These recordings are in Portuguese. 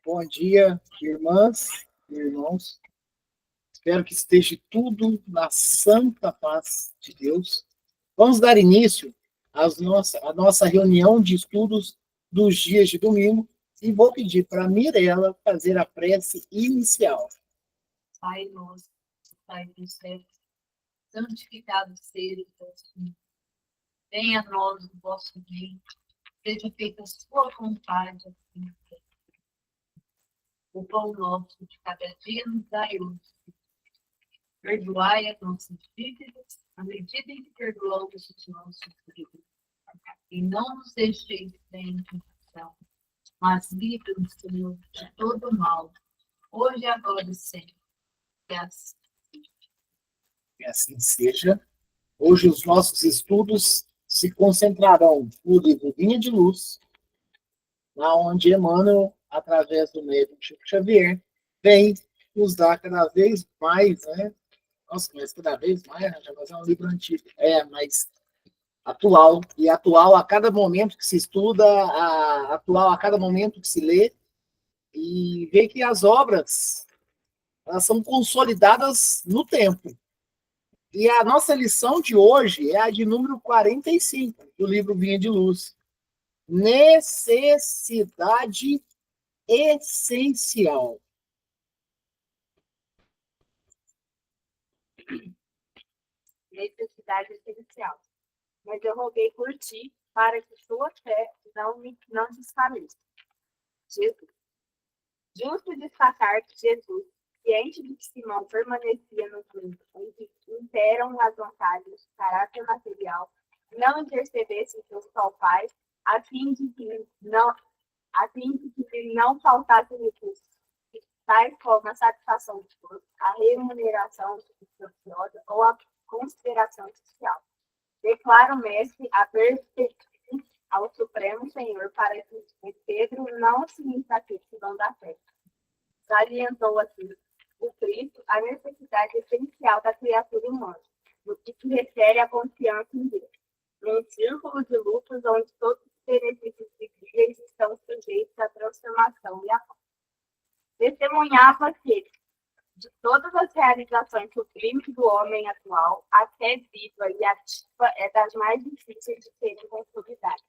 Bom dia, irmãs e irmãos. Espero que esteja tudo na santa paz de Deus. Vamos dar início à nossa reunião de estudos dos dias de domingo e vou pedir para a Mirella fazer a prece inicial. Pai nosso, Pai do céu, santificado seja o vosso nome. Venha a nós o vosso reino, seja feita a sua vontade, assim na terra. O pão nosso de cada dia nos dai hoje. Perdoai as nossas dívidas, à medida em que perdoamos os nossos dívidas. E não nos deixeis cair em tentação, mas livra-nos, Senhor, de todo mal, hoje, agora e sempre. Que assim Que assim seja. Hoje os nossos estudos se concentrarão no livro Vinha de Luz, lá onde Emmanuel, através do médium Chico Xavier, vem nos dar cada vez mais, né? Nossa, mas cada vez mais, já vai ser um livro antigo. Mas atual, e atual a cada momento que se estuda, atual a cada momento que se lê, e vê que as obras elas são consolidadas no tempo. E a nossa lição de hoje é a de número 45 do livro Vinha de Luz. Necessidade essencial. Necessidade essencial. Mas eu roguei por ti, para que sua fé não desfaleça. Jesus. Justo destacar que Jesus, ciente de que Simão permanecia no mundo onde imperam as vontades de caráter material, não intercedesse junto ao Pai, a fim de que lhe não faltasse recursos, tais como a satisfação de todos, a remuneração substanciosa ou a consideração social. Declara o mestre a perspectiva ao Supremo Senhor para que Pedro não se enfraqueça da fé. Salientou assim o Cristo a necessidade essencial da criatura humana, no que se refere à confiança em Deus. Num círculo de lutas onde todos os benefícios visíveis estão sujeitos à transformação e à morte. Testemunhava que, de todas as realizações sublimes do homem atual, a fé viva e ativa é das mais difíceis de serem consolidadas.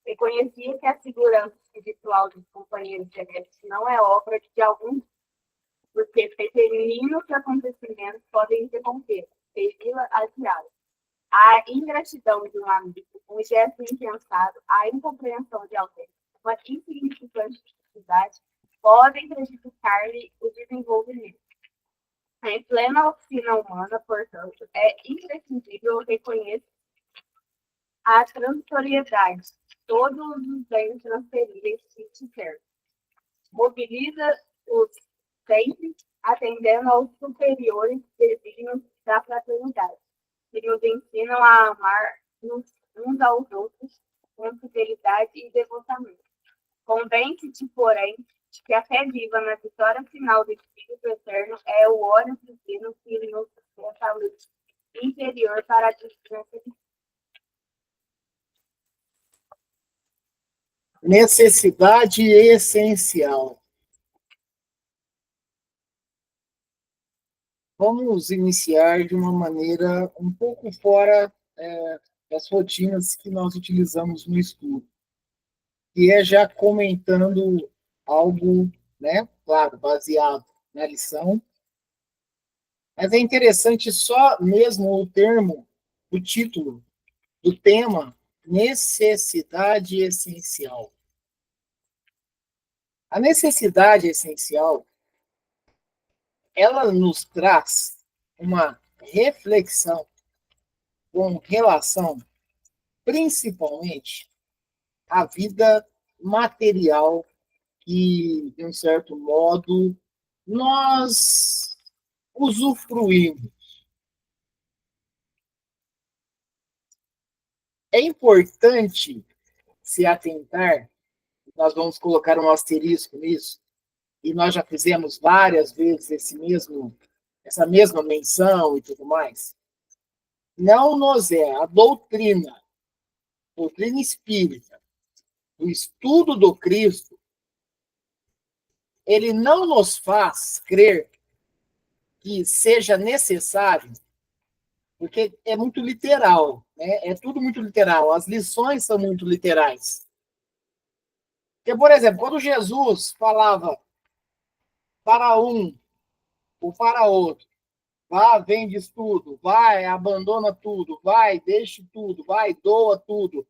Reconhecia que a segurança espiritual dos companheiros celestes não é obra de algum, porque pequeninos acontecimentos podem interromper, feri-la adiada. A ingratidão de um amigo, um gesto impensado, a incompreensão de alguém, uma insignificante dificuldade, podem prejudicar-lhe o desenvolvimento. Em plena oficina humana, portanto, é imprescindível reconhecer a transitoriedade de todos os bens transferíveis que se quer. Mobiliza-os sempre atendendo aos superiores desígnios da fraternidade, que nos ensinam a amar uns aos outros com fidelidade e devotamento. Convence-te, porém, de que a fé viva na vitória final do Espírito Eterno é o óleo divino que nos desperta a luz interior para a distância. Necessidade essencial. Vamos iniciar de uma maneira um pouco fora das rotinas que nós utilizamos no estudo, que é já comentando algo, né, claro, baseado na lição, mas é interessante só mesmo o termo, o título do tema, necessidade essencial. A necessidade essencial, ela nos traz uma reflexão com relação, principalmente, à vida material que, de um certo modo, nós usufruímos. É importante se atentar, nós vamos colocar um asterisco nisso, e nós já fizemos várias vezes essa mesma menção e tudo mais. Não nos é a doutrina espírita, o estudo do Cristo, ele não nos faz crer que seja necessário, porque é muito literal, né? É tudo muito literal, as lições são muito literais. Porque, por exemplo, quando Jesus falava para um ou para outro, vá, vende tudo, vai, abandona tudo, vai, deixe tudo, vai, doa tudo.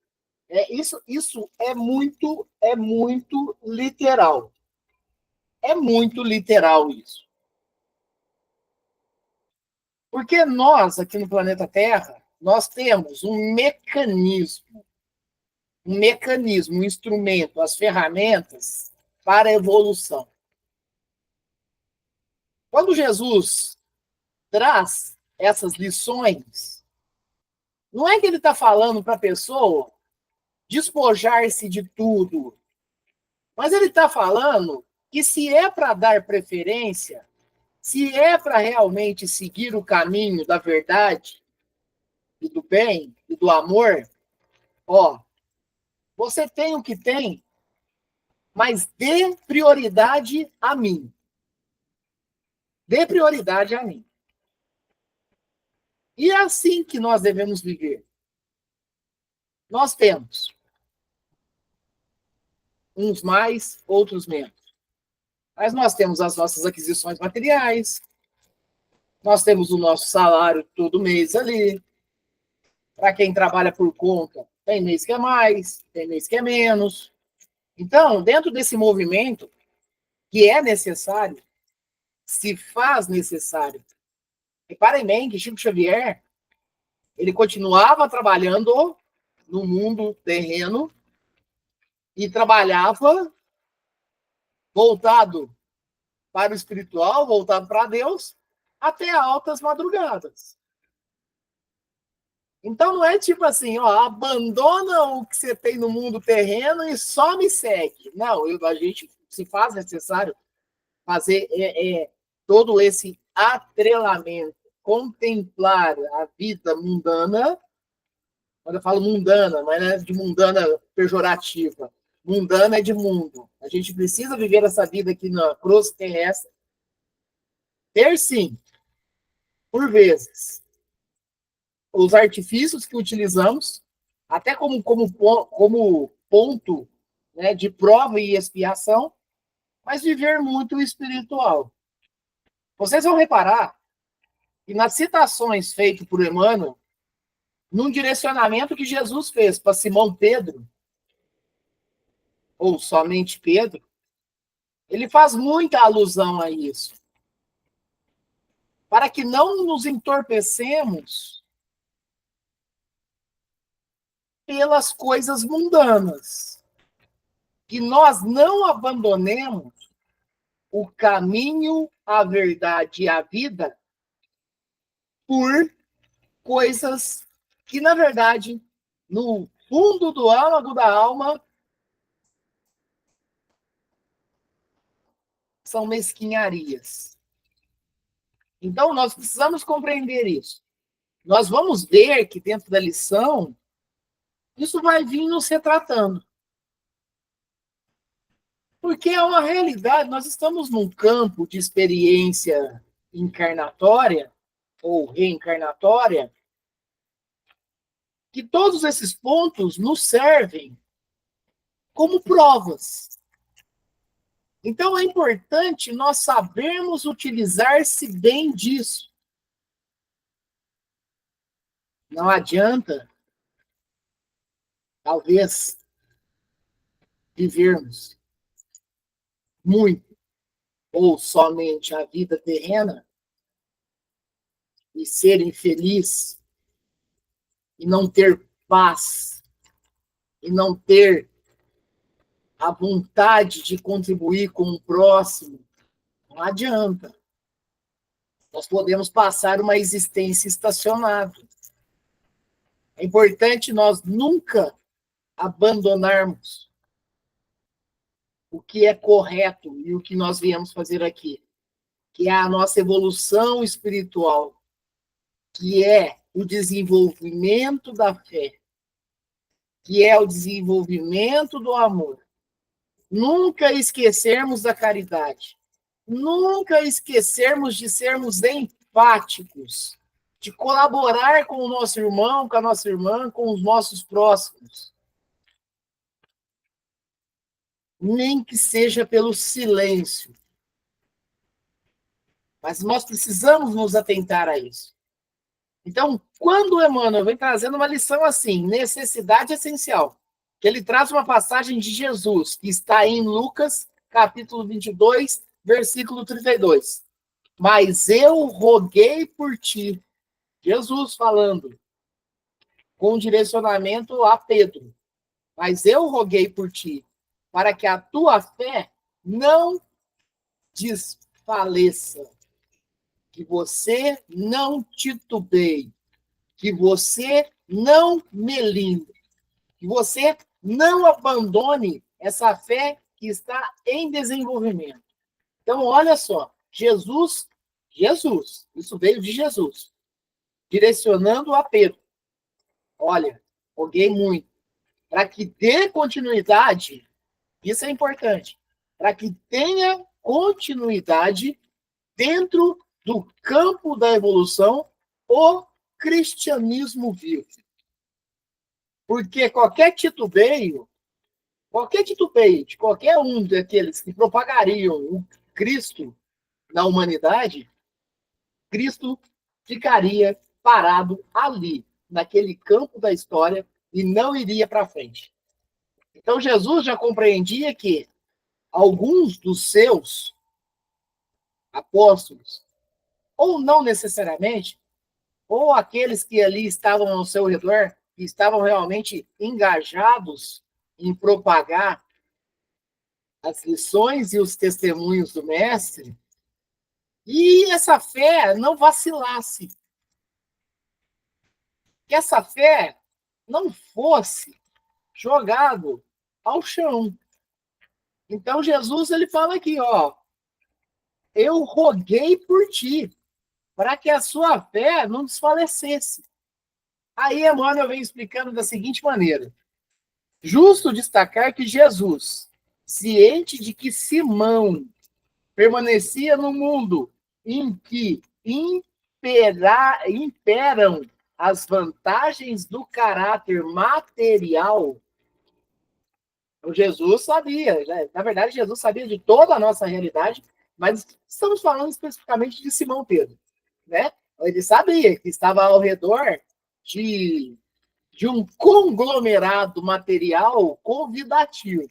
Isso é muito literal. É muito literal isso. Porque nós, aqui no planeta Terra, nós temos um instrumento, as ferramentas para a evolução. Quando Jesus traz essas lições, não é que ele está falando para a pessoa despojar-se de tudo, mas ele está falando que se é para dar preferência, se é para realmente seguir o caminho da verdade e do bem e do amor, ó, você tem o que tem, mas dê prioridade a mim. Dê prioridade a mim. E é assim que nós devemos viver. Nós temos uns mais, outros menos. Mas nós temos as nossas aquisições materiais, nós temos o nosso salário todo mês ali. Para quem trabalha por conta, tem mês que é mais, tem mês que é menos. Então, dentro desse movimento, que é necessário, se faz necessário. Reparem bem que Chico Xavier, ele continuava trabalhando no mundo terreno e trabalhava voltado para o espiritual, voltado para Deus, até altas madrugadas. Então não é tipo assim, ó, abandona o que você tem no mundo terreno e só me segue. Não, a gente se faz necessário fazer todo esse atrelamento, contemplar a vida mundana. Quando eu falo mundana, não é de mundana pejorativa. Mundana é de mundo. A gente precisa viver essa vida aqui na cruz terrestre. Ter sim, por vezes, os artifícios que utilizamos, até como ponto, né, de prova e expiação, mas viver muito o espiritual. Vocês vão reparar que nas citações feitas por Emmanuel, num direcionamento que Jesus fez para Simão Pedro, ou somente Pedro, ele faz muita alusão a isso. Para que não nos entorpecemos pelas coisas mundanas. Que nós não abandonemos o caminho, a verdade e a vida por coisas que, na verdade, no fundo do âmago da alma, são mesquinharias. Então, nós precisamos compreender isso. Nós vamos ver que dentro da lição, isso vai vir nos retratando. Porque é uma realidade, nós estamos num campo de experiência encarnatória ou reencarnatória, que todos esses pontos nos servem como provas. Então é importante nós sabermos utilizar-se bem disso. Não adianta, talvez, vivermos muito ou somente a vida terrena e ser infeliz e não ter paz e não ter a vontade de contribuir com o próximo. Não adianta. Nós podemos passar uma existência estacionada. É importante nós nunca abandonarmos o que é correto e o que nós viemos fazer aqui, que é a nossa evolução espiritual, que é o desenvolvimento da fé, que é o desenvolvimento do amor, Nunca esquecermos da caridade. Nunca esquecermos de sermos empáticos, de colaborar com o nosso irmão, com a nossa irmã, com os nossos próximos. Nem que seja pelo silêncio. Mas nós precisamos nos atentar a isso. Então, quando o Emmanuel vem trazendo uma lição assim, necessidade essencial, que ele traz uma passagem de Jesus, que está em Lucas, capítulo 22, versículo 32. Mas eu roguei por ti, Jesus falando, com direcionamento a Pedro. Mas eu roguei por ti, para que a tua fé não desfaleça, que você não titubeie, que você não melindre, que você não abandone essa fé que está em desenvolvimento. Então, olha só, Jesus, isso veio de Jesus, direcionando a Pedro. Olha, roguei muito, para que dê continuidade, isso é importante, para que tenha continuidade dentro do campo da evolução, o cristianismo vivo. Porque qualquer titubeio de qualquer um daqueles que propagariam o Cristo na humanidade, Cristo ficaria parado ali, naquele campo da história, e não iria para frente. Então, Jesus já compreendia que alguns dos seus apóstolos, ou não necessariamente, ou aqueles que ali estavam ao seu redor, que estavam realmente engajados em propagar as lições e os testemunhos do Mestre, e essa fé não vacilasse. Que essa fé não fosse jogado ao chão. Então, Jesus, ele fala aqui, ó, eu roguei por ti, para que a sua fé não desfalecesse. Aí Emmanuel vem explicando da seguinte maneira. Justo destacar que Jesus, ciente de que Simão permanecia no mundo em que imperam as vantagens do caráter material, o Jesus sabia, né? Na verdade, Jesus sabia de toda a nossa realidade, mas estamos falando especificamente de Simão Pedro, né? Ele sabia que estava ao redor de um conglomerado material convidativo.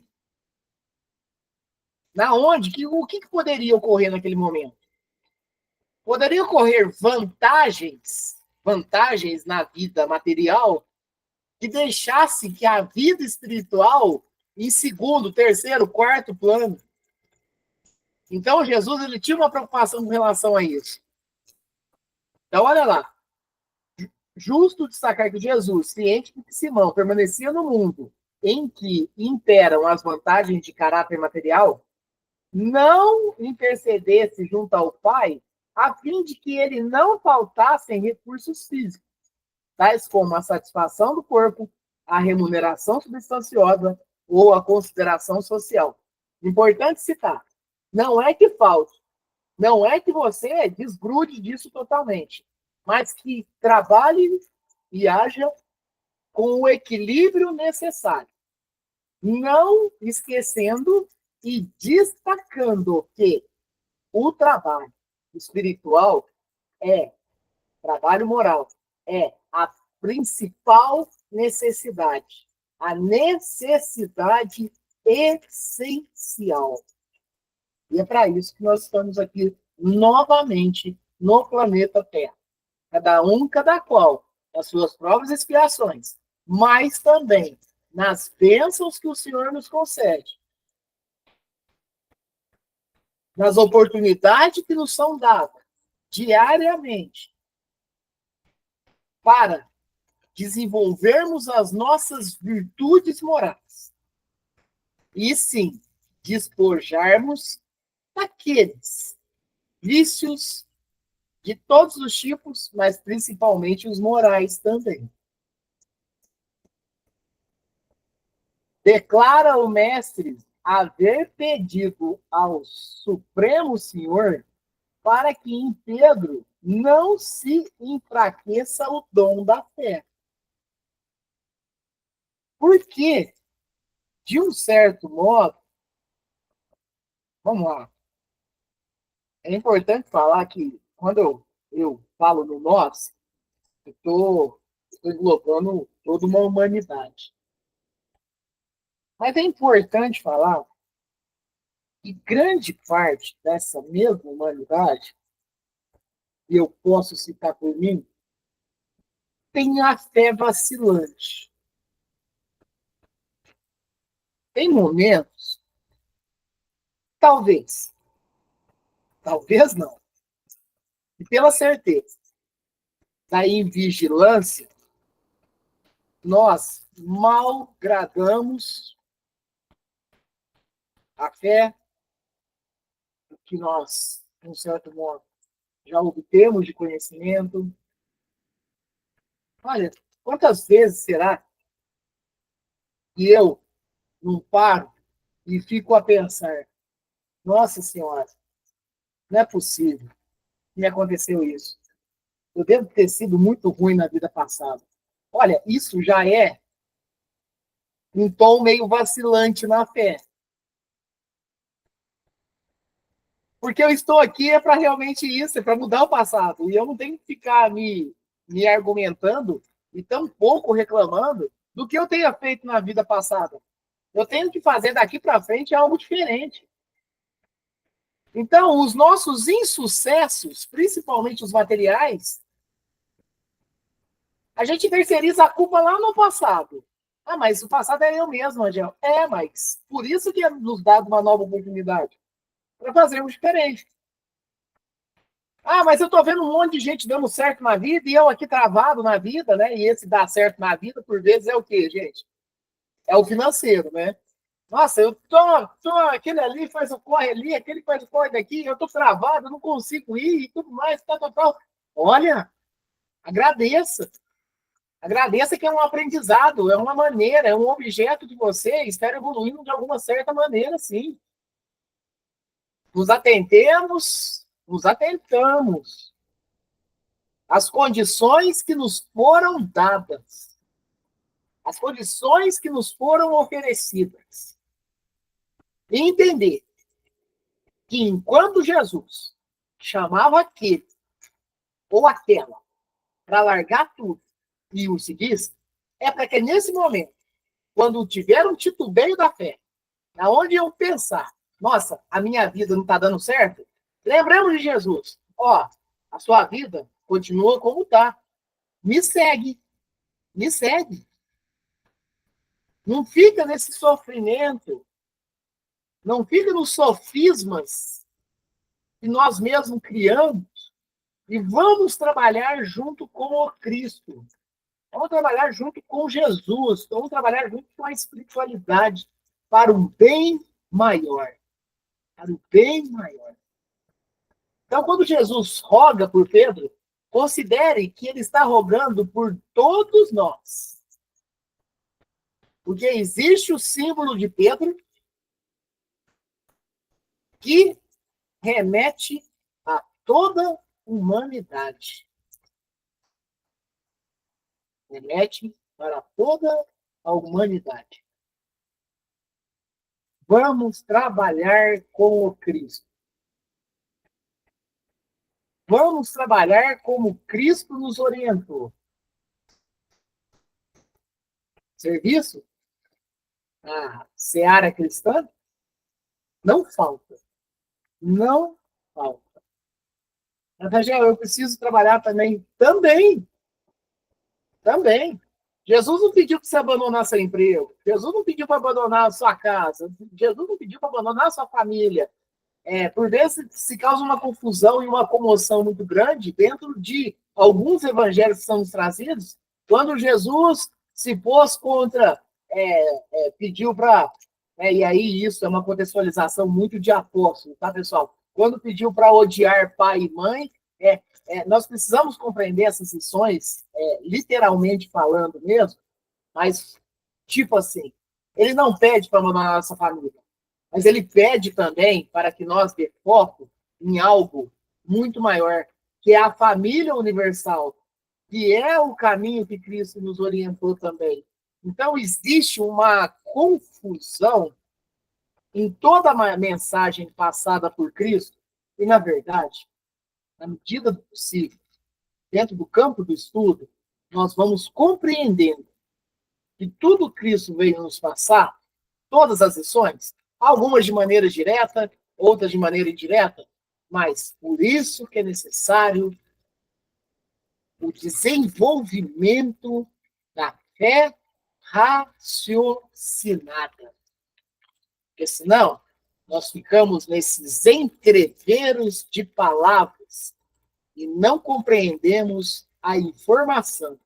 Na onde? O que poderia ocorrer naquele momento? Poderia ocorrer vantagens na vida material que deixasse que a vida espiritual em segundo, terceiro, quarto plano. Então, Jesus ele tinha uma preocupação com relação a isso. Então, olha lá. Justo destacar que Jesus, ciente de que Simão permanecia no mundo em que imperam as vantagens de caráter material, não intercedesse junto ao Pai, a fim de que ele não faltasse em recursos físicos, tais como a satisfação do corpo, a remuneração substanciosa ou a consideração social. Importante citar, não é que falte, não é que você desgrude disso totalmente, mas que trabalhe e haja com o equilíbrio necessário, não esquecendo e destacando que o trabalho espiritual é trabalho moral, é a principal necessidade, a necessidade essencial. E é para isso que nós estamos aqui novamente no planeta Terra. Cada qual, nas suas próprias expiações, mas também nas bênçãos que o Senhor nos concede, nas oportunidades que nos são dadas diariamente para desenvolvermos as nossas virtudes morais e, sim, despojarmos daqueles vícios de todos os tipos, mas principalmente os morais também. Declara o Mestre haver pedido ao Supremo Senhor para que em Pedro não se enfraqueça o dom da fé. Porque, de um certo modo, vamos lá, é importante falar que quando eu falo no nós, eu estou englobando toda uma humanidade. Mas é importante falar que grande parte dessa mesma humanidade, e eu posso citar por mim, tem a fé vacilante. Tem momentos, talvez não, e pela certeza da invigilância, nós malgradamos a fé que nós, de um certo modo, já obtemos de conhecimento. Olha, quantas vezes será que eu não paro e fico a pensar, nossa Senhora, não é possível que me aconteceu isso. Eu devo ter sido muito ruim na vida passada. Olha, isso já é um tom meio vacilante na fé. Porque eu estou aqui é para realmente isso, é para mudar o passado. E eu não tenho que ficar me argumentando e tampouco reclamando do que eu tenha feito na vida passada. Eu tenho que fazer daqui para frente algo diferente. Então, os nossos insucessos, principalmente os materiais, a gente terceiriza a culpa lá no passado. Ah, mas o passado é eu mesmo, Angel. É, mas por isso que é nos dado uma nova oportunidade. Para fazermos diferente. Ah, mas eu estou vendo um monte de gente dando certo na vida e eu aqui travado na vida, né? E esse dar certo na vida, por vezes, é o quê, gente? É o financeiro, né? Nossa, eu tô aquele ali faz o corre ali, aquele faz o corre daqui, eu tô travado, eu não consigo ir e tudo mais, tal. Olha, agradeça. Agradeça que é um aprendizado, é uma maneira, é um objeto de você, espero evoluindo de alguma certa maneira, sim. Nos atentamos às condições que nos foram dadas, às condições que nos foram oferecidas. E entender que enquanto Jesus chamava aquele ou aquela para largar tudo e o seguisse, é para que nesse momento, quando tiver um titubeio da fé, na onde eu pensar, nossa, a minha vida não está dando certo, lembramos de Jesus. Ó, a sua vida continua como está. Me segue, me segue. Não fica nesse sofrimento, não fica nos sofismas que nós mesmos criamos e vamos trabalhar junto com o Cristo. Vamos trabalhar junto com Jesus, vamos trabalhar junto com a espiritualidade para um bem maior. Para o bem maior. Então, quando Jesus roga por Pedro, considere que ele está rogando por todos nós. Porque existe o símbolo de Pedro que remete a toda a humanidade. Remete para toda a humanidade. Vamos trabalhar com o Cristo. Vamos trabalhar como Cristo nos orientou. Serviço? A seara cristã? Não falta. Não falta. Rangel, eu preciso trabalhar também. Também. Jesus não pediu para você abandonar seu emprego. Jesus não pediu para abandonar a sua casa. Jesus não pediu para abandonar a sua família. Por vezes se causa uma confusão e uma comoção muito grande dentro de alguns evangelhos que são nos trazidos, quando Jesus se pôs contra, pediu para... e aí isso é uma contextualização muito de apóstolo, tá, pessoal? Quando pediu para odiar pai e mãe, nós precisamos compreender essas lições, literalmente falando mesmo, mas, tipo assim, ele não pede para abandonar a nossa família. Mas ele pede também para que nós dê foco em algo muito maior, que é a família universal, que é o caminho que Cristo nos orientou também. Então, existe uma confusão em toda a mensagem passada por Cristo, e, na verdade, na medida do possível, dentro do campo do estudo, nós vamos compreendendo que tudo Cristo veio nos passar, todas as lições, algumas de maneira direta, outras de maneira indireta, mas por isso que é necessário o desenvolvimento da fé raciocinada. Porque senão, nós ficamos nesses entreveros de palavras e não compreendemos a informação.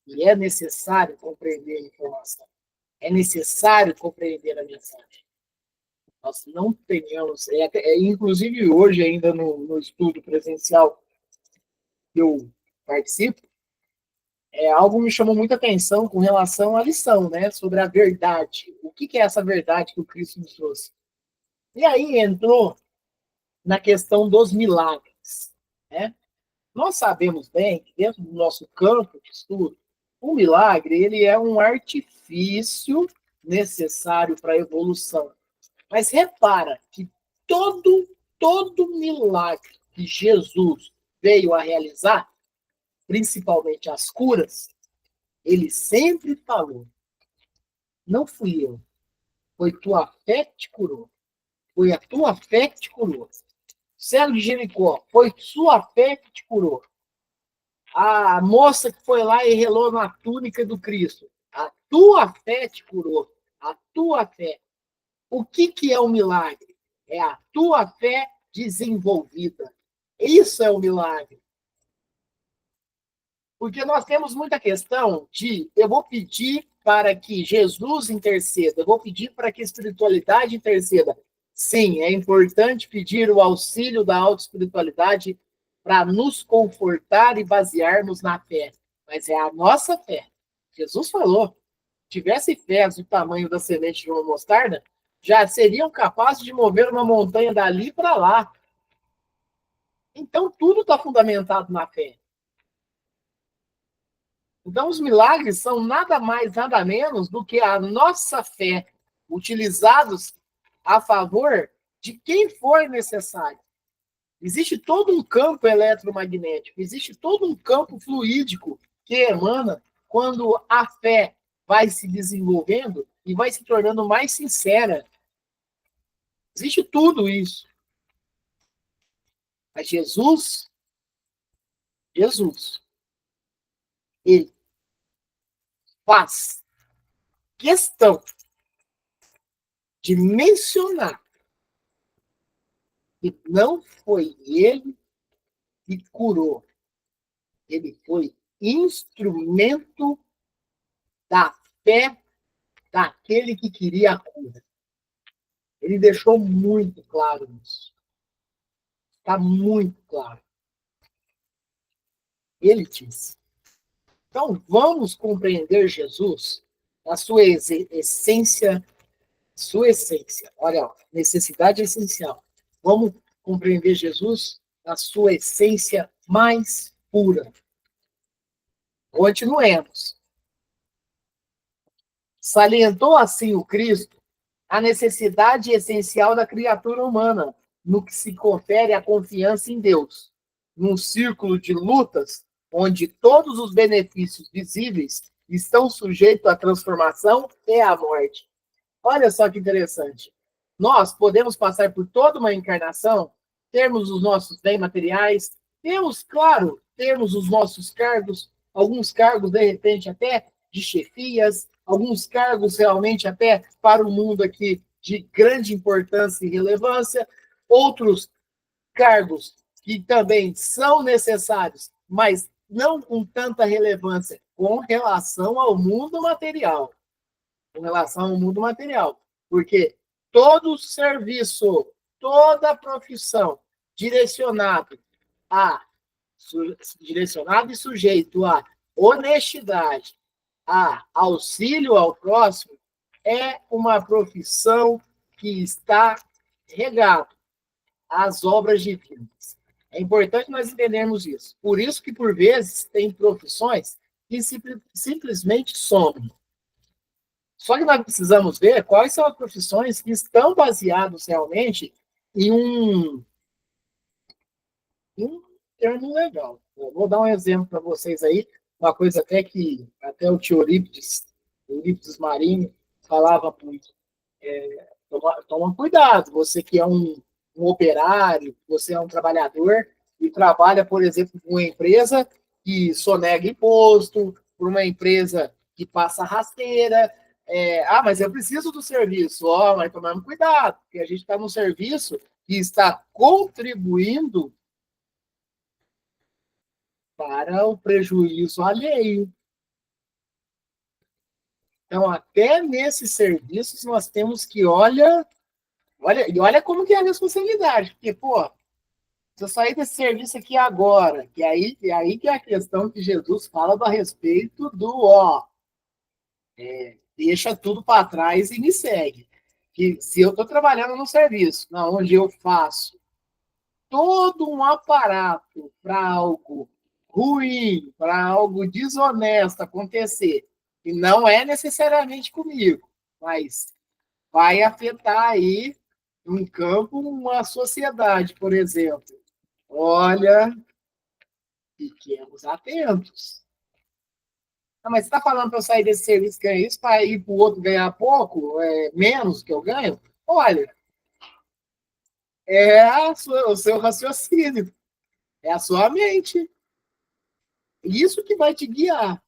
E é necessário compreender a informação. É necessário compreender a mensagem. Nós não tenhamos, inclusive hoje ainda no estudo presencial que eu participo, algo me chamou muita atenção com relação à lição, né, sobre a verdade. O que é essa verdade que o Cristo nos trouxe? E aí entrou na questão dos milagres, né? Nós sabemos bem que dentro do nosso campo de estudo, o milagre ele é um artifício necessário para a evolução. Mas repara que todo milagre que Jesus veio a realizar, principalmente as curas, ele sempre falou: não fui eu, foi tua fé que te curou. Foi a tua fé que te curou. Cego de Jericó, foi sua fé que te curou. A moça que foi lá e relou na túnica do Cristo, a tua fé te curou. A tua fé. O que é o milagre? É a tua fé desenvolvida. Isso é o milagre. Porque nós temos muita questão de eu vou pedir para que Jesus interceda, eu vou pedir para que a espiritualidade interceda. Sim, é importante pedir o auxílio da autoespiritualidade para nos confortar e basearmos na fé. Mas é a nossa fé. Jesus falou, tivesse fé do tamanho da semente de uma mostarda, já seriam capazes de mover uma montanha dali para lá. Então, tudo está fundamentado na fé. Então, os milagres são nada mais, nada menos do que a nossa fé, utilizados a favor de quem for necessário. Existe todo um campo eletromagnético, existe todo um campo fluídico que emana quando a fé vai se desenvolvendo e vai se tornando mais sincera. Existe tudo isso. Mas Jesus, ele faz questão de mencionar que não foi ele que curou. Ele foi instrumento da fé daquele que queria a cura. Ele deixou muito claro isso. Está muito claro. Ele disse. Então, vamos compreender Jesus na sua essência. Olha, necessidade essencial. Vamos compreender Jesus na sua essência mais pura. Continuemos. Salientou assim o Cristo a necessidade essencial da criatura humana, no que se confere a confiança em Deus. Num círculo de lutas, onde todos os benefícios visíveis estão sujeitos à transformação e à morte. Olha só que interessante. Nós podemos passar por toda uma encarnação, termos os nossos bens materiais, termos os nossos cargos, alguns cargos, de repente, até de chefias, alguns cargos realmente até para o mundo aqui de grande importância e relevância, outros cargos que também são necessários, mas não com tanta relevância com relação ao mundo material. Com relação ao mundo material. Porque todo serviço, toda profissão direcionado e sujeito à honestidade, a auxílio ao próximo, é uma profissão que está regada às obras divinas. É importante nós entendermos isso. Por isso que, por vezes, tem profissões que simplesmente somem. Só que nós precisamos ver quais são as profissões que estão baseadas realmente em um termo legal. Eu vou dar um exemplo para vocês aí, uma coisa até que até o tio Eurípides Marinho, falava muito. Toma cuidado, você que é um operário, você é um trabalhador e trabalha, por exemplo, com uma empresa que sonega imposto, por uma empresa que passa rasteira. Mas eu preciso do serviço. Mas tomando cuidado, porque a gente está num serviço que está contribuindo para o prejuízo alheio. Então, até nesses serviços, nós temos que, olha como que é a responsabilidade. Porque, se eu sair desse serviço aqui agora, que aí que é a questão que Jesus fala a respeito do, deixa tudo para trás e me segue. Que se eu estou trabalhando no serviço, onde eu faço todo um aparato para algo ruim, para algo desonesto acontecer, e não é necessariamente comigo, mas vai afetar aí um campo, uma sociedade, por exemplo. Olha, fiquemos atentos. Mas você está falando para eu sair desse serviço ganhar isso, para ir para o outro ganhar pouco, menos que eu ganho? Olha, o seu raciocínio, é a sua mente. Isso que vai te guiar.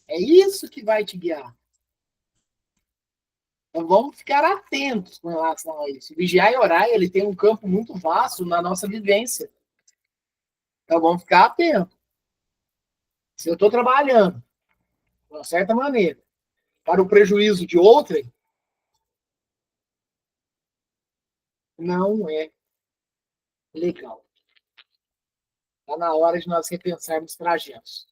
É isso que vai te guiar. Então vamos ficar atentos com relação a isso. Vigiar e orar, ele tem um campo muito vasto na nossa vivência. Então vamos ficar atentos. Se eu estou trabalhando de uma certa maneira para o prejuízo de outrem, não é legal. Está na hora de nós repensarmos trajetos.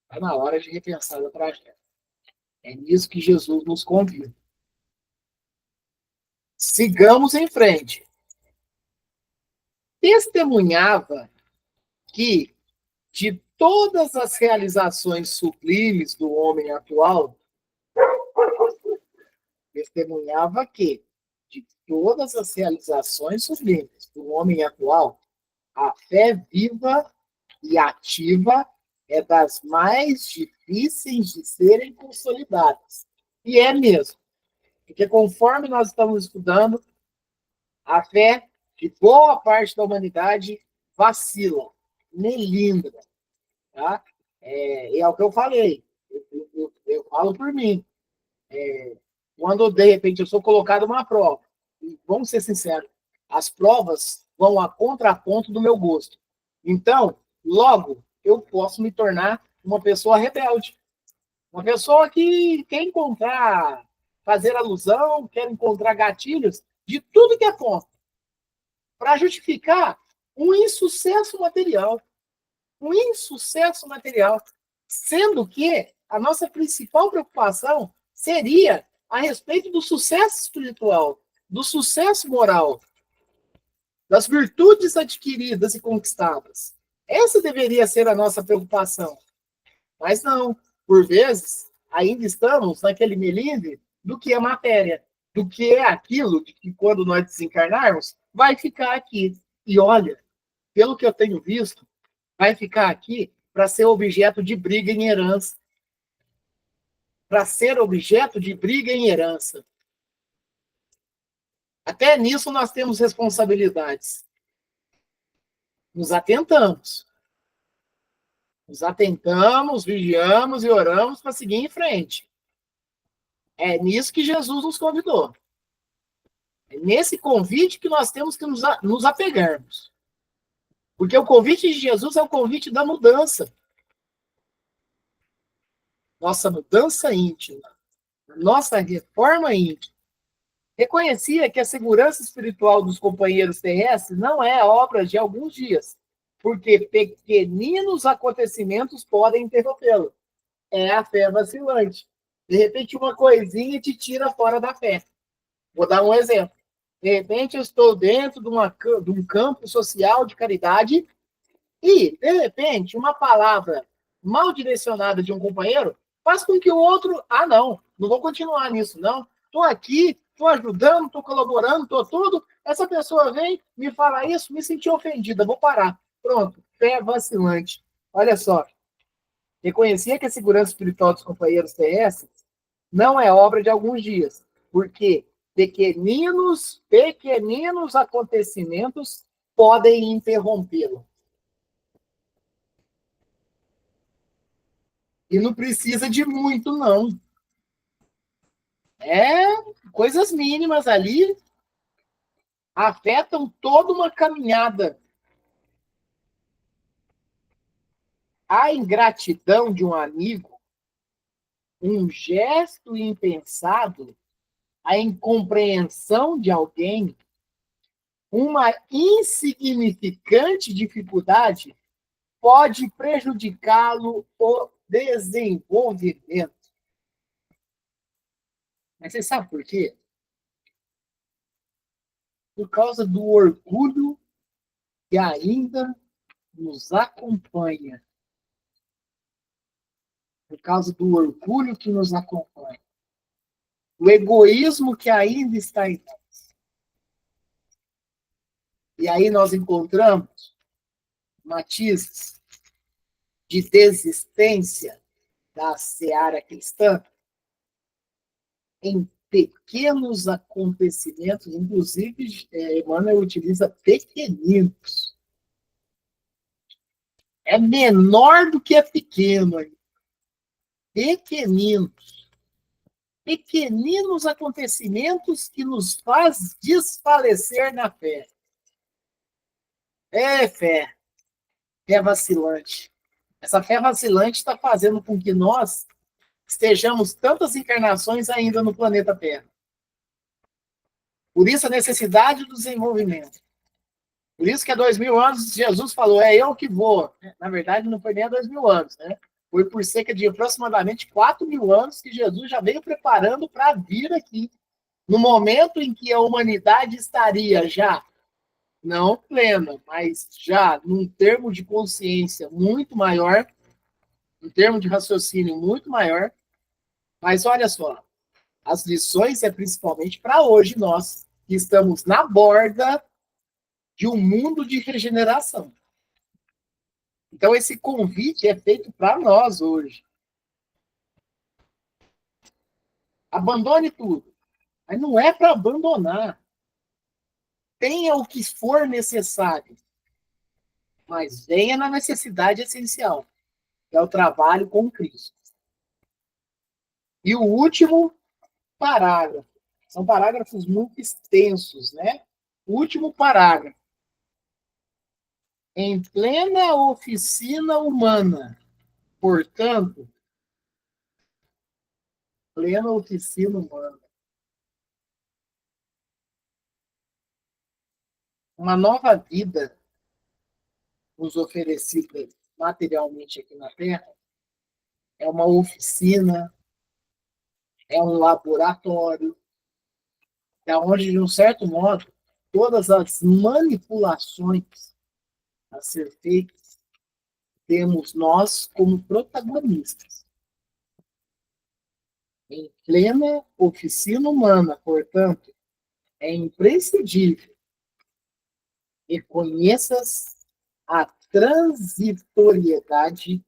Está na hora de repensar o trajeto. É nisso que Jesus nos convida. Sigamos em frente. Testemunhava que, de todas as realizações sublimes do homem atual, testemunhava que, de todas as realizações sublimes do homem atual, a fé viva e ativa é das mais difíceis de serem consolidadas. E é mesmo. Porque conforme nós estamos estudando, a fé de boa parte da humanidade vacila, melindra. Tá? É o que eu falei. Eu falo por mim. Quando, de repente, eu sou colocado numa prova, e vamos ser sinceros, as provas vão a contraponto do meu gosto. Então, logo, eu posso me tornar uma pessoa rebelde. Uma pessoa que quer fazer alusão, quer encontrar gatilhos de tudo que é ponto, para justificar um insucesso material. Um insucesso material. Sendo que a nossa principal preocupação seria a respeito do sucesso espiritual, do sucesso moral, das virtudes adquiridas e conquistadas. Essa deveria ser a nossa preocupação. Mas não, por vezes, ainda estamos naquele melindre do que é matéria, do que é aquilo que, quando nós desencarnarmos, vai ficar aqui. E olha, pelo que eu tenho visto, vai ficar aqui para ser objeto de briga em herança. Para ser objeto de briga em herança. Até nisso nós temos responsabilidades. Nos atentamos. Nos atentamos, vigiamos e oramos para seguir em frente. É nisso que Jesus nos convidou. É nesse convite que nós temos que nos apegarmos. Porque o convite de Jesus é o convite da mudança. Nossa mudança íntima. Nossa reforma íntima. Reconhecia que a segurança espiritual dos companheiros terrestres não é obra de alguns dias, porque pequeninos acontecimentos podem interrompê-lo. É a fé vacilante. De repente, uma coisinha te tira fora da fé. Vou dar um exemplo. De repente, eu estou dentro de um campo social de caridade e, de repente, uma palavra mal direcionada de um companheiro faz com que o outro, não vou continuar nisso, não. Estou aqui, estou ajudando, estou colaborando, estou tudo. Essa pessoa vem, me fala isso, me senti ofendida, vou parar. Pronto, fé vacilante. Olha só, reconhecer que a segurança espiritual dos companheiros TS não é obra de alguns dias, porque pequeninos acontecimentos podem interrompê-lo. E não precisa de muito, não. É coisas mínimas ali afetam toda uma caminhada. A ingratidão de um amigo, um gesto impensado, a incompreensão de alguém, uma insignificante dificuldade pode prejudicá-lo o desenvolvimento. Mas você sabe por quê? Por causa do orgulho que ainda nos acompanha. Por causa do orgulho que nos acompanha. O egoísmo que ainda está em nós. E aí nós encontramos matizes de desistência da seara cristã em pequenos acontecimentos, inclusive, Emmanuel utiliza pequeninos. É menor do que é pequeno. Pequeninos. Pequeninos acontecimentos que nos faz desfalecer na fé. É fé. Fé vacilante. Essa fé vacilante está fazendo com que nós estejamos tantas encarnações ainda no planeta Terra. Por isso a necessidade do desenvolvimento. Por isso que há 2000 anos Jesus falou, é eu que vou. Na verdade, não foi nem há 2000 anos, né? Foi por cerca de aproximadamente 4.000 anos que Jesus já veio preparando para vir aqui. No momento em que a humanidade estaria já, não plena, mas já num termo de consciência muito maior, um termo de raciocínio muito maior. Mas olha só, as lições é principalmente para hoje, nós que estamos na borda de um mundo de regeneração. Então, esse convite é feito para nós hoje. Abandone tudo. Mas não é para abandonar. Tenha o que for necessário. Mas venha na necessidade essencial, que é o trabalho com Cristo. E o último parágrafo. São parágrafos muito extensos, né? O último parágrafo. Em plena oficina humana, portanto, plena oficina humana. Uma nova vida nos oferecida materialmente aqui na Terra é uma oficina, é um laboratório, é onde, de um certo modo, todas as manipulações a ser feitas, temos nós como protagonistas. Em plena oficina humana, portanto, é imprescindível que conheças a transitoriedade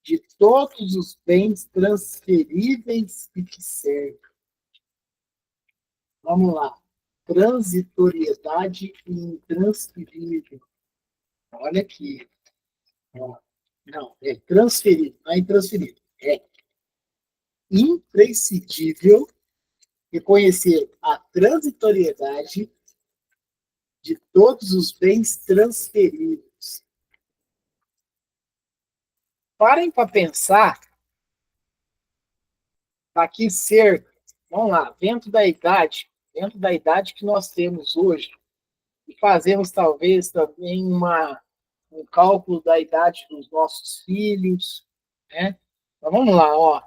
de todos os bens transferíveis que te servem. Vamos lá. Transitoriedade e intransferível. Olha aqui. Não, é transferível, não é intransferível. É imprescindível reconhecer a transitoriedade de todos os bens transferíveis. Parem para pensar, daqui cerca, vamos lá, dentro da idade que nós temos hoje, e fazemos talvez também um cálculo da idade dos nossos filhos, né? Então vamos lá, ó.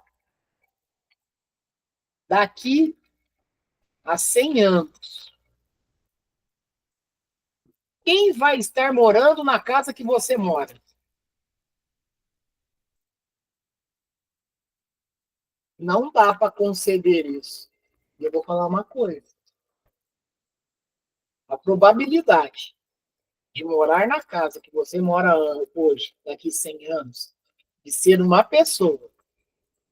daqui a 100 anos, quem vai estar morando na casa que você mora? Não dá para conceder isso. E eu vou falar uma coisa. A probabilidade de morar na casa que você mora hoje, daqui a 100 anos, de ser uma pessoa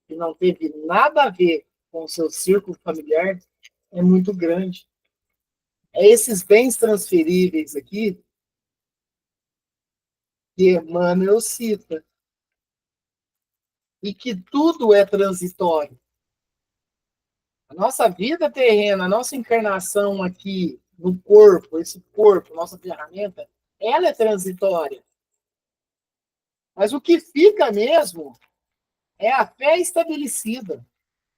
que não teve nada a ver com o seu círculo familiar, é muito grande. É esses bens transferíveis aqui que Emmanuel cita. E que tudo é transitório. A nossa vida terrena, a nossa encarnação aqui no corpo, esse corpo, nossa ferramenta, ela é transitória. Mas o que fica mesmo é a fé estabelecida,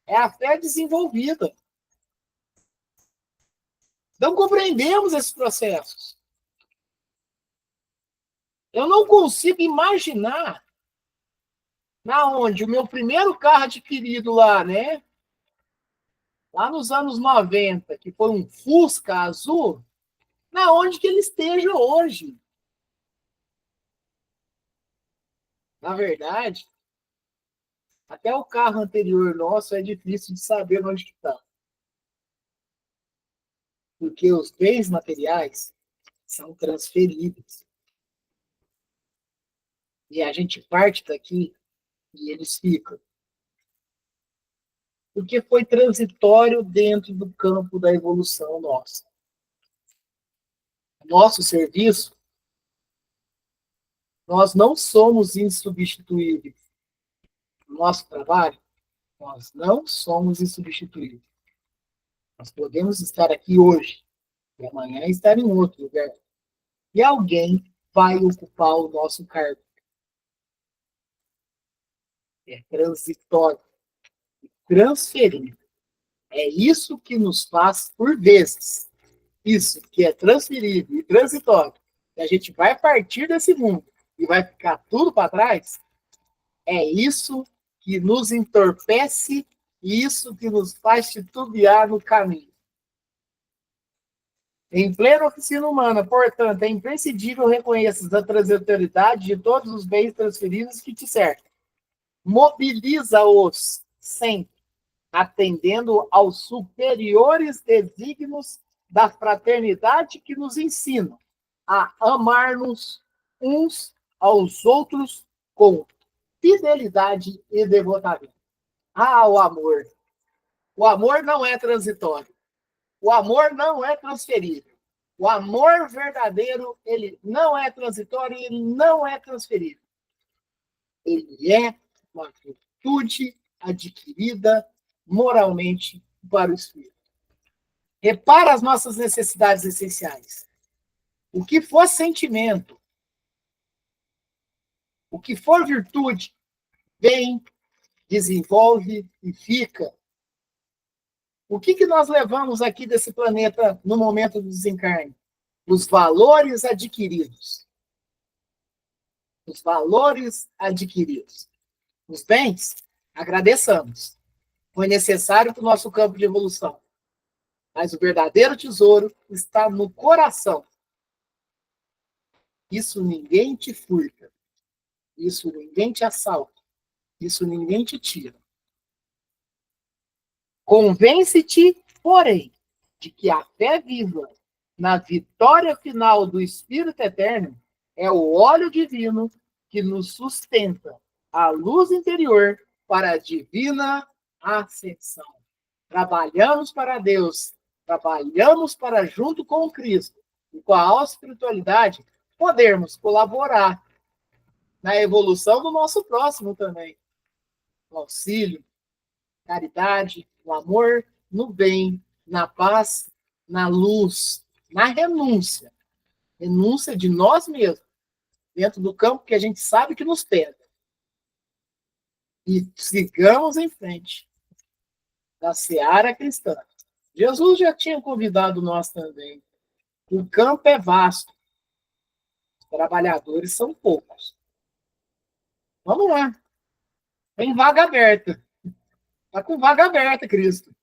é a fé desenvolvida. Não compreendemos esses processos. Eu não consigo imaginar na onde o meu primeiro carro adquirido lá, né? Lá nos anos 90, que foi um Fusca azul, na onde que ele esteja hoje. Na verdade, até o carro anterior nosso é difícil de saber onde que está. Porque os bens materiais são transferíveis. E a gente parte daqui e eles ficam. Porque foi transitório dentro do campo da evolução nossa. Nosso serviço, nós não somos insubstituíveis. Nosso trabalho, nós não somos insubstituíveis. Nós podemos estar aqui hoje e amanhã estar em outro lugar. E alguém vai ocupar o nosso cargo. É transitório, transferível. É isso que nos faz, por vezes, isso que é transferível e transitório, que a gente vai partir desse mundo e vai ficar tudo para trás, é isso que nos entorpece e isso que nos faz titubear no caminho. Em plena oficina humana, portanto, é imprescindível reconheças a transitoriedade de todos os bens transferidos que te cercam. Mobiliza-os sempre, atendendo aos superiores desígnios da fraternidade que nos ensinam a amar-nos uns aos outros com fidelidade e devotamento. Ah, o amor! O amor não é transitório. O amor não é transferível. O amor verdadeiro, ele não é transitório e ele não é transferível. Ele é uma virtude adquirida moralmente para o espírito. Repara as nossas necessidades essenciais. O que for sentimento, o que for virtude, vem, desenvolve e fica. O que nós levamos aqui desse planeta no momento do desencarne? Os valores adquiridos. Os valores adquiridos. Os bens, agradeçamos. Foi necessário para o nosso campo de evolução. Mas o verdadeiro tesouro está no coração. Isso ninguém te furta. Isso ninguém te assalta. Isso ninguém te tira. Convence-te, porém, de que a fé viva na vitória final do Espírito Eterno é o óleo divino que nos sustenta a luz interior para a divina ascensão. Trabalhamos para Deus, trabalhamos para, junto com o Cristo e com a alta espiritualidade, podermos colaborar na evolução do nosso próximo também. No auxílio, caridade, no amor, no bem, na paz, na luz, na renúncia. Renúncia de nós mesmos, dentro do campo que a gente sabe que nos pega. E sigamos em frente da seara cristã. Jesus já tinha convidado nós também. O campo é vasto. Os trabalhadores são poucos. Vamos lá. Tem vaga aberta. Está com vaga aberta, Cristo.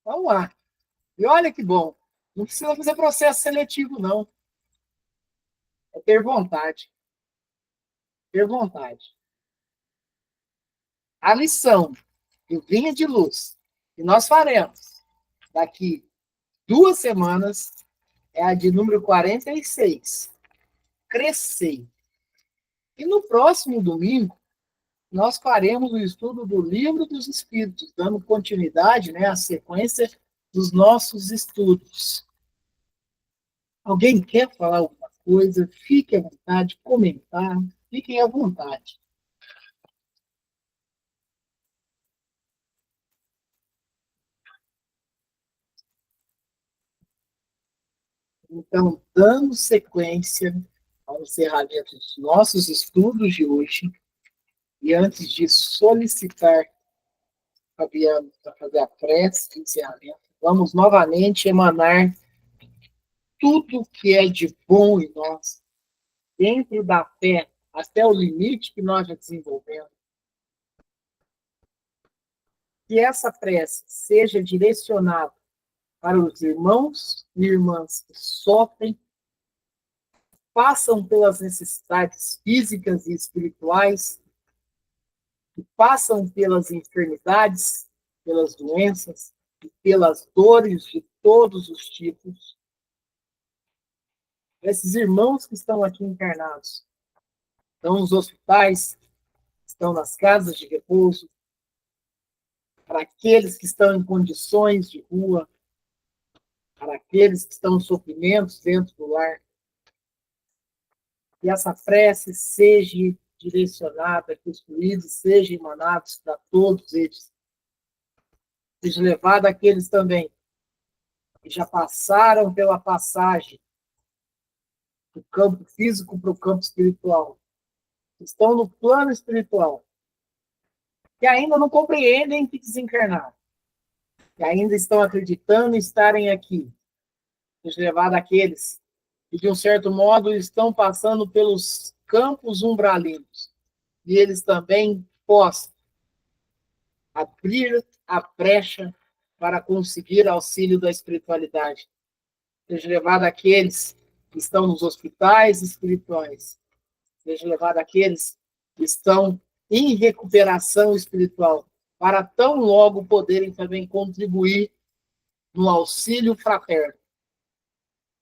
Vamos lá. E olha que bom. Não precisa fazer processo seletivo, não. É ter vontade. Ter vontade. A lição do Vinha de Luz que nós faremos daqui 2 semanas é a de número 46. Crescer. E no próximo domingo, nós faremos o estudo do Livro dos Espíritos, dando continuidade, né, à sequência dos nossos estudos. Alguém quer falar alguma coisa? Fique à vontade, comentar, fiquem à vontade. Então, dando sequência ao encerramento dos nossos estudos de hoje, e antes de solicitar Fabiano para fazer a prece de encerramento, vamos novamente emanar tudo que é de bom em nós, dentro da fé, até o limite que nós já desenvolvemos. Que essa prece seja direcionada para os irmãos e irmãs que sofrem, passam pelas necessidades físicas e espirituais, que passam pelas enfermidades, pelas doenças e pelas dores de todos os tipos. Esses irmãos que estão aqui encarnados, estão nos hospitais, estão nas casas de repouso, para aqueles que estão em condições de rua, para aqueles que estão em sofrimentos dentro do lar. Que essa prece seja direcionada, que os fluidos sejam emanados para todos eles. Seja levado àqueles também que já passaram pela passagem do campo físico para o campo espiritual, que estão no plano espiritual, que ainda não compreendem que desencarnaram, que ainda estão acreditando em estarem aqui. Seja levado àqueles que, de um certo modo, estão passando pelos campos umbralinos, e eles também possam abrir a brecha para conseguir auxílio da espiritualidade. Seja levado àqueles que estão nos hospitais espirituais, seja levado àqueles que estão em recuperação espiritual, para tão logo poderem também contribuir no auxílio fraterno.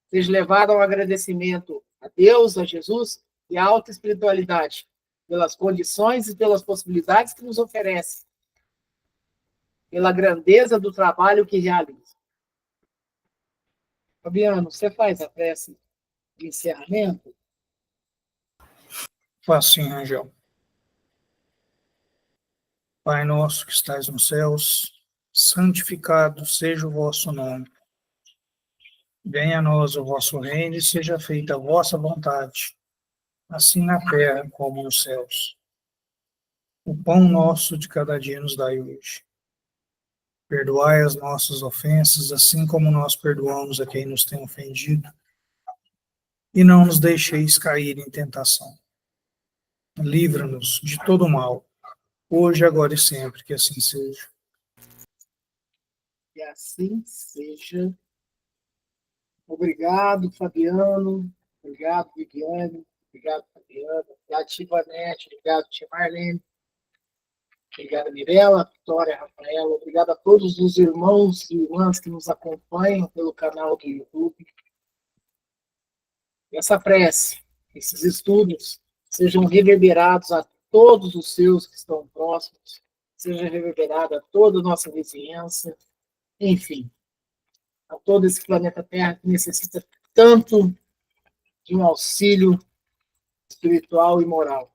Seja levado ao agradecimento a Deus, a Jesus e à alta espiritualidade, pelas condições e pelas possibilidades que nos oferece, pela grandeza do trabalho que realiza. Fabiano, você faz a prece de encerramento? Faço sim, Rangel. Pai nosso que estais nos céus, santificado seja o vosso nome. Venha a nós o vosso reino e seja feita a vossa vontade, assim na terra como nos céus. O pão nosso de cada dia nos dai hoje. Perdoai as nossas ofensas, assim como nós perdoamos a quem nos tem ofendido. E não nos deixeis cair em tentação. Livra-nos de todo mal, hoje, agora e sempre, que assim seja. Que assim seja. Obrigado, Fabiano. Obrigado, Viviane. Obrigado, Fabiano. Obrigado, Tivanete. Obrigado, Tia Marlene. Obrigado, Mirella, Vitória, Rafaela. Obrigado a todos os irmãos e irmãs que nos acompanham pelo canal do YouTube. Essa prece, esses estudos, sejam reverberados a todos os seus que estão próximos, seja reverberado a toda a nossa vizinhança, enfim, a todo esse planeta Terra que necessita tanto de um auxílio espiritual e moral.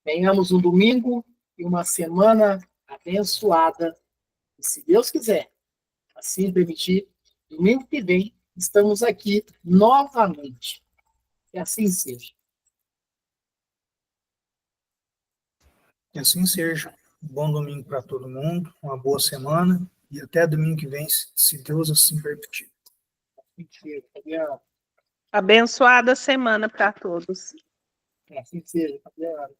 Tenhamos um domingo e uma semana abençoada, e se Deus quiser, assim permitir, domingo que vem, estamos aqui novamente. Que assim seja. Que assim seja. Um bom domingo para todo mundo, uma boa semana e até domingo que vem, se Deus assim permitir. Mentira, Fabiano. Abençoada semana para todos. Que assim seja, Fabiano.